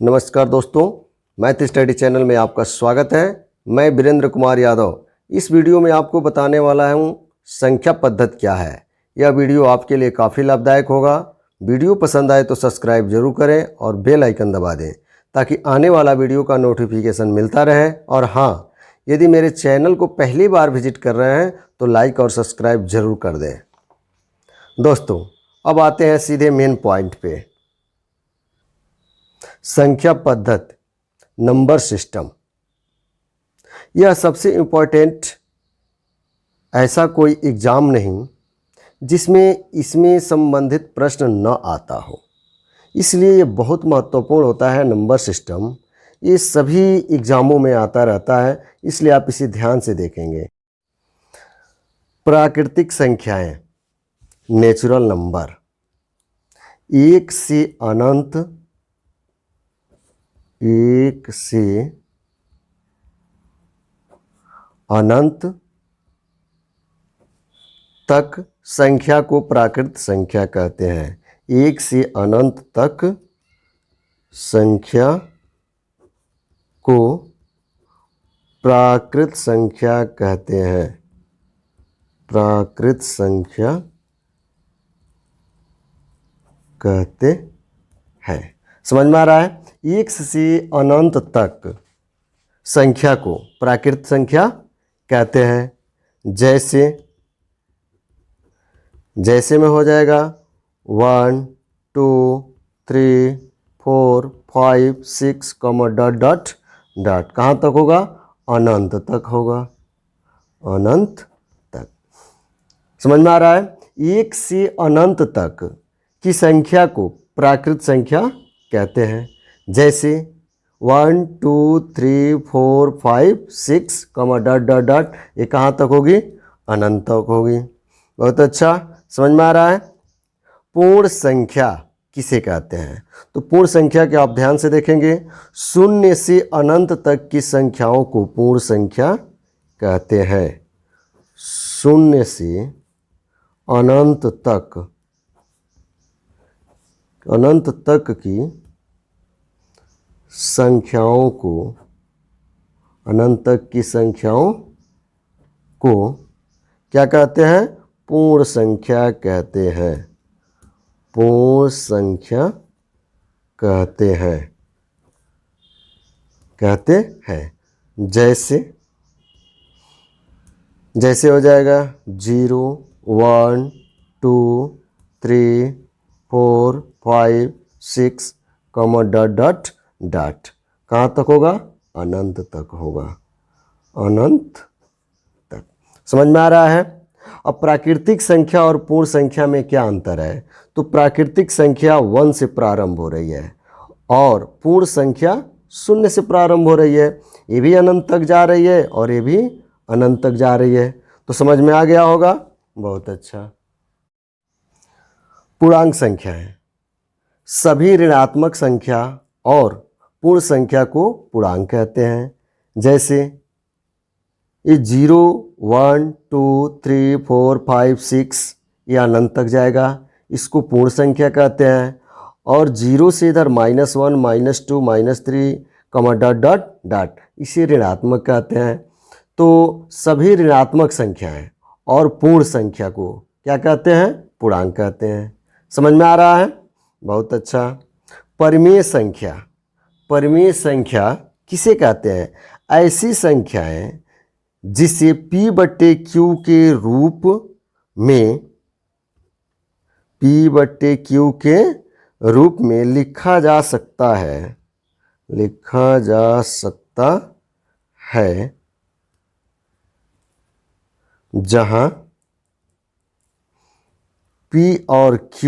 नमस्कार दोस्तों, math study channel में आपका स्वागत है। मैं वीरेंद्र कुमार यादव। इस वीडियो में आपको बताने वाला हूँ संख्या पद्धति क्या है। यह वीडियो आपके लिए काफ़ी लाभदायक होगा। वीडियो पसंद आए तो सब्सक्राइब जरूर करें और बेल आइकन दबा दें ताकि आने वाला वीडियो का नोटिफिकेशन मिलता रहे। और हाँ, यदि मेरे चैनल को पहली बार विजिट कर रहे हैं तो लाइक और सब्सक्राइब जरूर कर दें। दोस्तों, अब आते हैं सीधे मेन पॉइंट पे। संख्या पद्धति, नंबर सिस्टम, यह सबसे इम्पोर्टेंट। ऐसा कोई एग्ज़ाम नहीं जिसमें इसमें संबंधित प्रश्न न आता हो, इसलिए ये बहुत महत्वपूर्ण होता है। नंबर सिस्टम ये सभी एग्ज़ामों में आता रहता है, इसलिए आप इसे ध्यान से देखेंगे। प्राकृतिक संख्याएं, नेचुरल नंबर, एक से अनंत, एक से अनंत तक संख्या को प्राकृत संख्या कहते हैं। एक से अनंत तक संख्या को प्राकृत संख्या कहते हैं। प्राकृत संख्या कहते हैं। समझ में आ रहा है? एक से अनंत तक संख्या को प्राकृत संख्या कहते हैं। जैसे में हो जाएगा 1 2 3 4 5 6 डॉट डॉट डॉट। कहाँ तक होगा? अनंत तक होगा। अनंत तक। समझ में आ रहा है? एक से अनंत तक की संख्या को प्राकृत संख्या कहते हैं। जैसे 1 2 3 4 5 6 डॉट डॉट डॉट, ये कहाँ तक होगी? अनंत तक होगी। बहुत अच्छा, समझ में आ रहा है? पूर्ण संख्या किसे कहते हैं? तो पूर्ण संख्या के आप ध्यान से देखेंगे। शून्य से अनंत तक की संख्याओं को पूर्ण संख्या कहते हैं। शून्य से अनंत तक की संख्याओं को, अनंत तक की संख्याओं को क्या कहते हैं? पूर्ण संख्या कहते हैं। पूर्ण संख्या कहते हैं। जैसे हो जाएगा 0 1 2 3 4 5 6 डॉट डॉट डॉट। कहाँ तक होगा? अनंत तक होगा। अनंत तक। समझ में आ रहा है? अब प्राकृतिक संख्या और पूर्ण संख्या में क्या अंतर है? तो प्राकृतिक संख्या 1 से प्रारंभ हो रही है और पूर्ण संख्या 0 से प्रारंभ हो रही है। ये भी अनंत तक जा रही है और ये भी अनंत तक जा रही है। तो समझ में आ गया होगा? बहुत अच्छा। पूर्णांक संख्याएं, सभी ऋणात्मक संख्या और पूर्ण संख्या को पूर्णांक कहते हैं। जैसे ये 0 1 2 3 4 5 6 ये अनंत तक जाएगा, इसको पूर्ण संख्या कहते हैं। और 0 से इधर -1 -2 -3 डॉट डॉट डॉट, इसे ऋणात्मक कहते हैं। तो सभी ऋणात्मक संख्याएं और पूर्ण संख्या को क्या कहते हैं? पूर्णांक कहते हैं। समझ में आ रहा है? बहुत अच्छा। परिमेय संख्या, परिमेय संख्या किसे कहते हैं? ऐसी संख्याएं जिसे P/Q के रूप में, P/Q के रूप में लिखा जा सकता है, जहां P और Q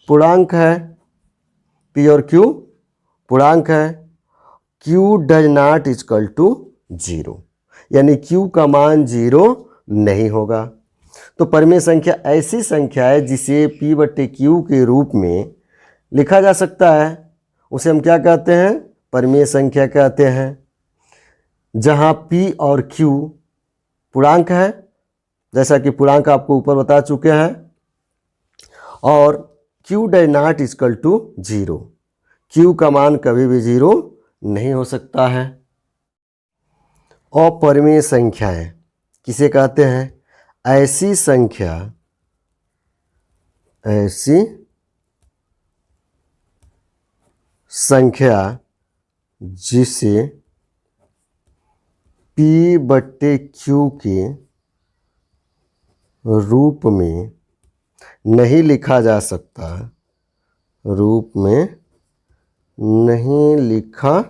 पूर्णांक है। P और Q पूर्णांक है। Q does not equal to 0, यानी Q का मान 0 नहीं होगा। तो परिमेय संख्या ऐसी संख्या है जिसे P/Q के रूप में लिखा जा सकता है, उसे हम क्या कहते हैं? परिमेय संख्या कहते हैं। जहां P और Q पूर्णांक है, जैसा कि पूर्णांक आपको ऊपर बता चुके हैं, और Q does not equal to 0। Q का मान कभी भी 0 नहीं हो सकता है। अपरिमेय संख्याएं किसे कहते हैं? ऐसी संख्या जिसे P बट्टे Q के रूप में नहीं लिखा जा सकता, रूप में नहीं लिखा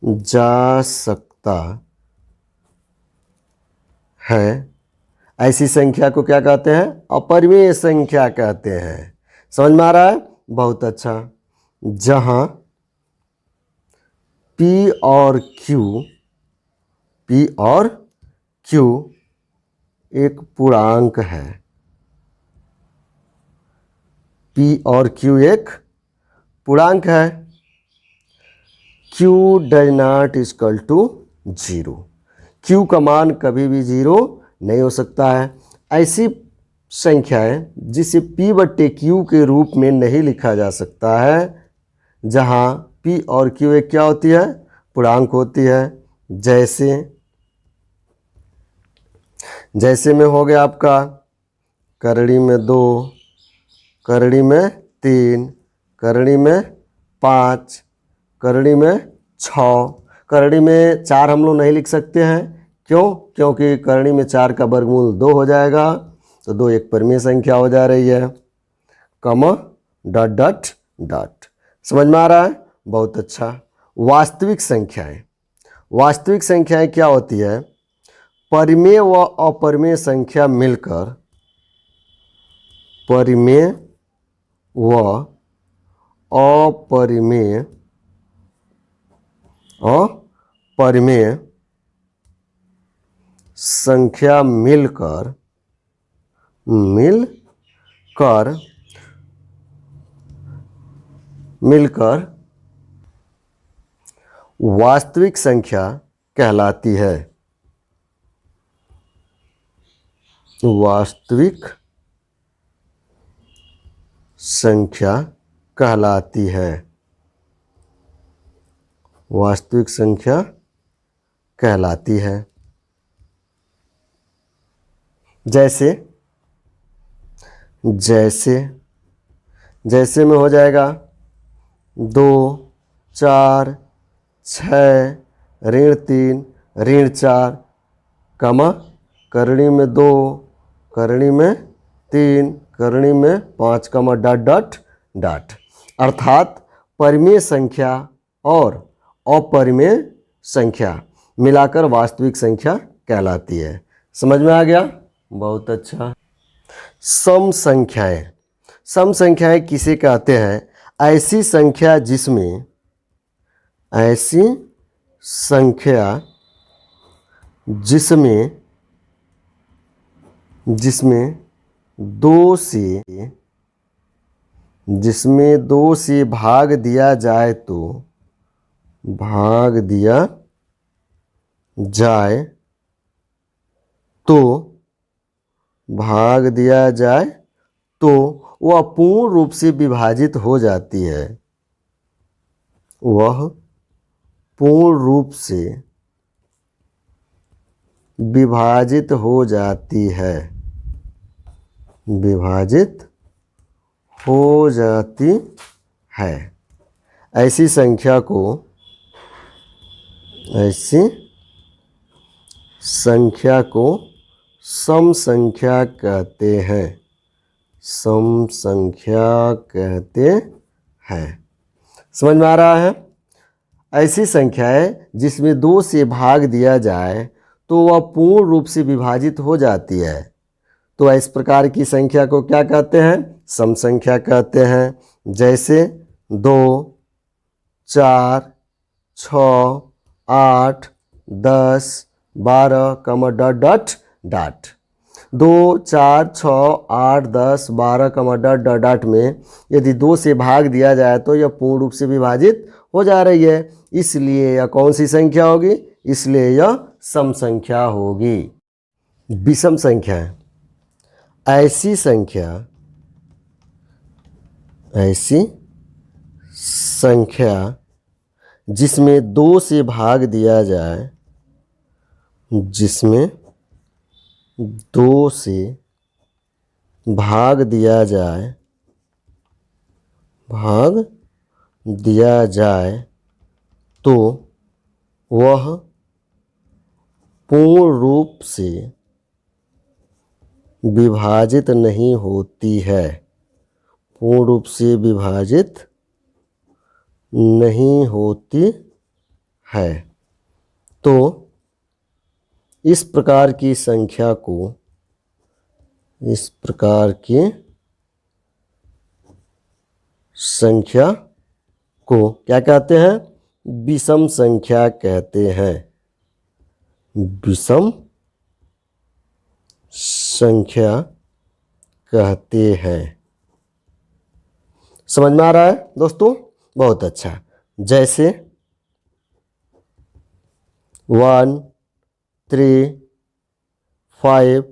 जा सकता है, ऐसी संख्या को क्या कहते हैं? अपरिमेय संख्या कहते हैं। समझ में आ रहा है? बहुत अच्छा। जहां P और Q एक पूर्णांक है, P और Q एक पूर्णांक है, Q does not equal to 0। Q का मान कभी भी 0 नहीं हो सकता है। ऐसी संख्याएं जिसे P बट्टे Q के रूप में नहीं लिखा जा सकता है, जहां P और Q एक क्या होती है? पूर्णांक होती है। जैसे में हो गया आपका करड़ी में 2, करड़ी में 3, करड़ी में 5, करड़ी में 6, करड़ी में 4 हम लोग नहीं लिख सकते हैं। क्यों? क्योंकि करड़ी में 4 का वर्गमूल 2 हो जाएगा, तो 2 एक परिमेय संख्या हो जा रही है। Comma dot dot dot. समझ में आ रहा है? बहुत अच्छा। वास्तविक संख्याएं क्या होती है? परिमेय व अपरिमेय संख्या मिलकर परिमेय व अपरिमेय संख्या मिलकर वास्तविक संख्या कहलाती है। वास्तविक संख्या कहलाती है। वास्तविक संख्या कहलाती है। जैसे में हो जाएगा 2, 4, 6, ऋण 3, ऋण 4, कमा करणी में 2, करणी में 3, करणी में 5, कमा डॉट डॉट डॉट। अर्थात परिमेय संख्या और अपरिमेय संख्या मिलाकर वास्तविक संख्या कहलाती है। समझ में आ गया? बहुत अच्छा। सम संख्याएं किसे कहते हैं? ऐसी संख्या जिसमें 2 से भाग दिया जाए तो वह पूर्ण रूप से विभाजित हो जाती है। वह पूर्ण रूप से विभाजित हो जाती है। विभाजित हो जाती है। ऐसी संख्या को सम संख्या कहते हैं। सम संख्या कहते हैं। समझ में आ रहा है? ऐसी संख्याएं जिसमें 2 से भाग दिया जाए तो वह पूर्ण रूप से विभाजित हो जाती है। तो इस प्रकार की संख्या को क्या कहते हैं? सम संख्या कहते हैं। जैसे 2, 4, 6, 8, 10, 12, कमा डॉट डॉट डॉट। 2, 4, 6, 8, 10, 12, कमा डॉट डॉट डॉट में यदि 2 से भाग दिया जाए तो यह पूर्ण रूप से विभाजित हो जा रही है, इसलिए यह कौन सी संख्या होगी? इसलिए यह सम संख्या होगी। विषम संख्या ऐसी संख्या ऐसी संख्या जिसमें 2 से भाग दिया जाए, जिसमें 2 से भाग दिया जाए, तो वह पूर्ण रूप से विभाजित नहीं होती है, पूर्ण रूप से विभाजित नहीं होती है। तो इस प्रकार की संख्या को क्या कहते हैं? विषम संख्या कहते हैं। विषम संख्या कहते हैं। समझ में आ रहा है दोस्तों? बहुत अच्छा। जैसे 1 3 5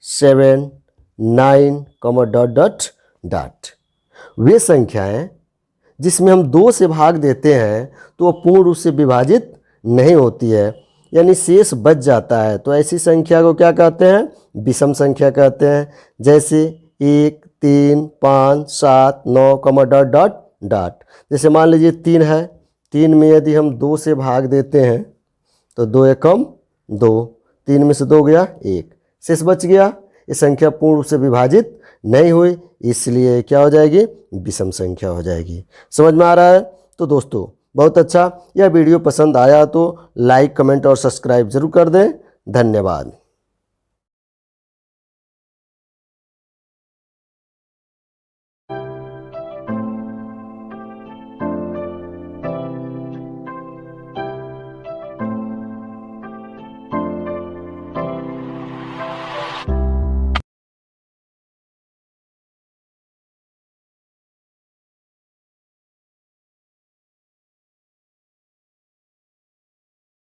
7 9 ... वे संख्याएं जिसमें हम 2 से भाग देते हैं तो वह पूर्ण रूप से विभाजित नहीं होती है, यानी शेष बच जाता है। तो ऐसी संख्या को क्या कहते हैं? विषम संख्या कहते हैं। जैसे 1 3 5 7 9 ... जैसे मान लीजिए 3 है, 3 में यदि हम 2 से भाग देते हैं तो 2 एकम 2, 3 में से 2 गया 1, शेष बच गया। ये संख्या पूर्ण रूप से विभाजित नहीं हुई, इसलिए क्या हो जाएगी? विषम संख्या हो जाएगी। समझ में आ रहा है? तो दोस्तों बहुत अच्छा। यह वीडियो पसंद आया तो लाइक, कमेंट और सब्सक्राइब जरूर कर दें। धन्यवाद।